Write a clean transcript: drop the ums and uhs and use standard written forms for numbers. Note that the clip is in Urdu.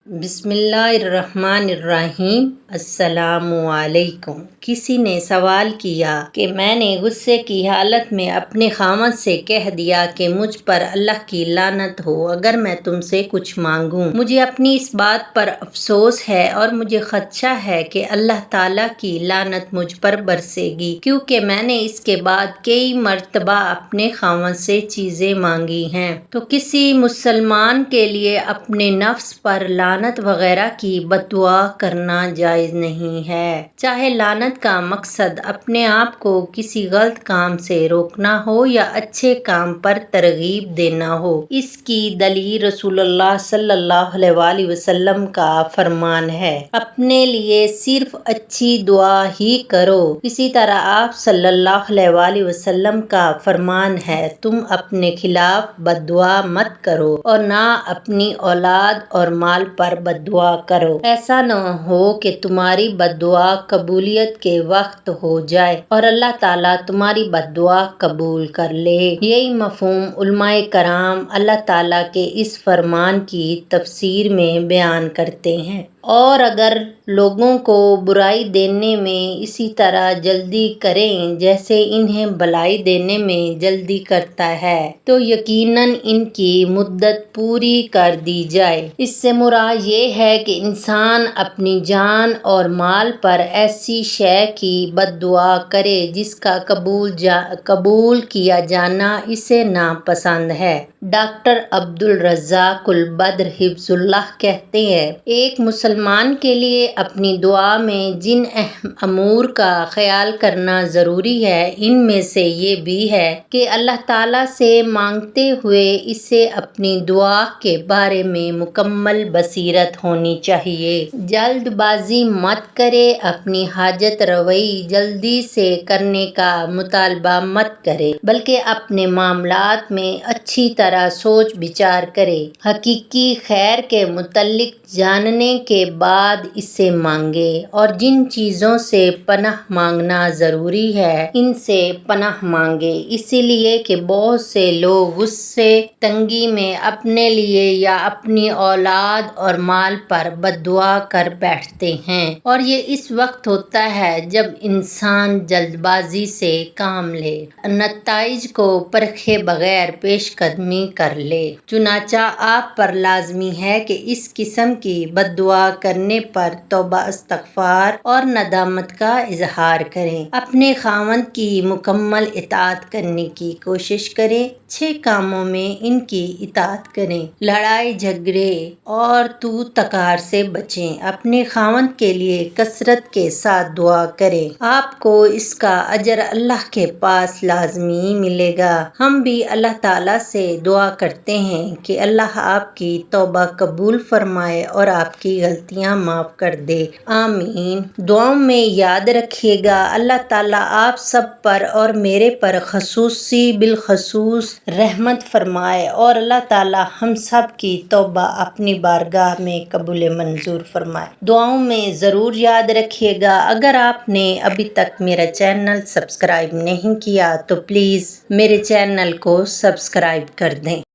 بسم اللہ الرحمن الرحیم۔ السلام علیکم۔ کسی نے سوال کیا کہ میں نے غصے کی حالت میں اپنے خاوند سے کہہ دیا کہ مجھ پر اللہ کی لعنت ہو اگر میں تم سے کچھ مانگوں۔ مجھے اپنی اس بات پر افسوس ہے اور مجھے خدشہ ہے کہ اللہ تعالیٰ کی لعنت مجھ پر برسے گی، کیونکہ میں نے اس کے بعد کئی مرتبہ اپنے خاوند سے چیزیں مانگی ہیں۔ تو کسی مسلمان کے لیے اپنے نفس پر لعنت وغیرہ کی بد دعا کرنا جائز نہیں ہے، چاہے لعنت کا مقصد اپنے آپ کو کسی غلط کام سے روکنا ہو یا اچھے کام پر ترغیب دینا ہو۔ اس کی دلیل رسول اللہ صلی اللہ علیہ وآلہ وسلم کا فرمان ہے، اپنے لیے صرف اچھی دعا ہی کرو۔ اسی طرح آپ صلی اللہ علیہ وآلہ وسلم کا فرمان ہے، تم اپنے خلاف بد دعا مت کرو اور نہ اپنی اولاد اور مال پر بد دعا کرو۔ ایسا نہ ہو کہ تمہاری بد دعا قبولیت کے وقت ہو جائے اور اللہ تعالیٰ تمہاری بد دعا قبول کر لے۔ یہی مفہوم علماء کرام اللہ تعالیٰ کے اس فرمان کی تفسیر میں بیان کرتے ہیں۔ اور اگر لوگوں کو برائی دینے میں اسی طرح جلدی کریں جیسے انہیں بھلائی دینے میں جلدی کرتا ہے تو یقیناً ان کی مدت پوری کر دی جائے۔ اس سے مراد یہ ہے کہ انسان اپنی جان اور مال پر ایسی شے کی بد دعا کرے جس کا قبول کیا جانا اسے ناپسند ہے۔ ڈاکٹر عبدالرزاق البدر حفظہ اللہ کہتے ہیں، ایک مسلمان کے لیے اپنی دعا میں جن اہم امور کا خیال کرنا ضروری ہے ان میں سے یہ بھی ہے کہ اللہ تعالیٰ سے مانگتے ہوئے اسے اپنی دعا کے بارے میں مکمل بصیرت ہونی چاہیے۔ جلد بازی مت کرے، اپنی حاجت روائی جلدی سے کرنے کا مطالبہ مت کرے بلکہ اپنے معاملات میں اچھی طرح سوچ بچار کرے، حقیقی خیر کے متعلق جاننے کے بعد اسے مانگے، اور جن چیزوں سے پناہ مانگنا ضروری ہے ان سے پناہ مانگے، اسی لیے کہ بہت سے لوگ غصے تنگی میں اپنے لیے یا اپنی اولاد اور مال پر بد دعا کر بیٹھتے ہیں، اور یہ اس وقت ہوتا ہے جب انسان جلد بازی سے کام لے، نتائج کو پرکھے بغیر پیش قدمی کر لے۔ چنانچہ آپ پر لازمی ہے کہ اس قسم کی بد دعا کرنے پر توبہ استغفار اور ندامت کا اظہار کریں، اپنے خاوند کی مکمل اطاعت کرنے کی کوشش کریں، 6 کاموں میں ان کی اطاعت کریں، لڑائی جھگڑے اور تو تکرار سے بچیں، اپنے خاوند کے لیے کثرت کے ساتھ دعا کریں، آپ کو اس کا اجر اللہ کے پاس لازمی ملے گا۔ ہم بھی اللہ تعالیٰ سے دعا کرتے ہیں کہ اللہ آپ کی توبہ قبول فرمائے اور آپ کی غلطیاں معاف کر دے، آمین۔ دعاؤں میں یاد رکھیے گا، اللہ تعالیٰ آپ سب پر اور میرے پر بالخصوص رحمت فرمائے، اور اللہ تعالیٰ ہم سب کی توبہ اپنی بارگاہ میں قبول منظور فرمائے۔ دعاؤں میں ضرور یاد رکھیے گا، اگر آپ نے ابھی تک میرا چینل سبسکرائب نہیں کیا تو پلیز میرے چینل کو سبسکرائب کر دیں۔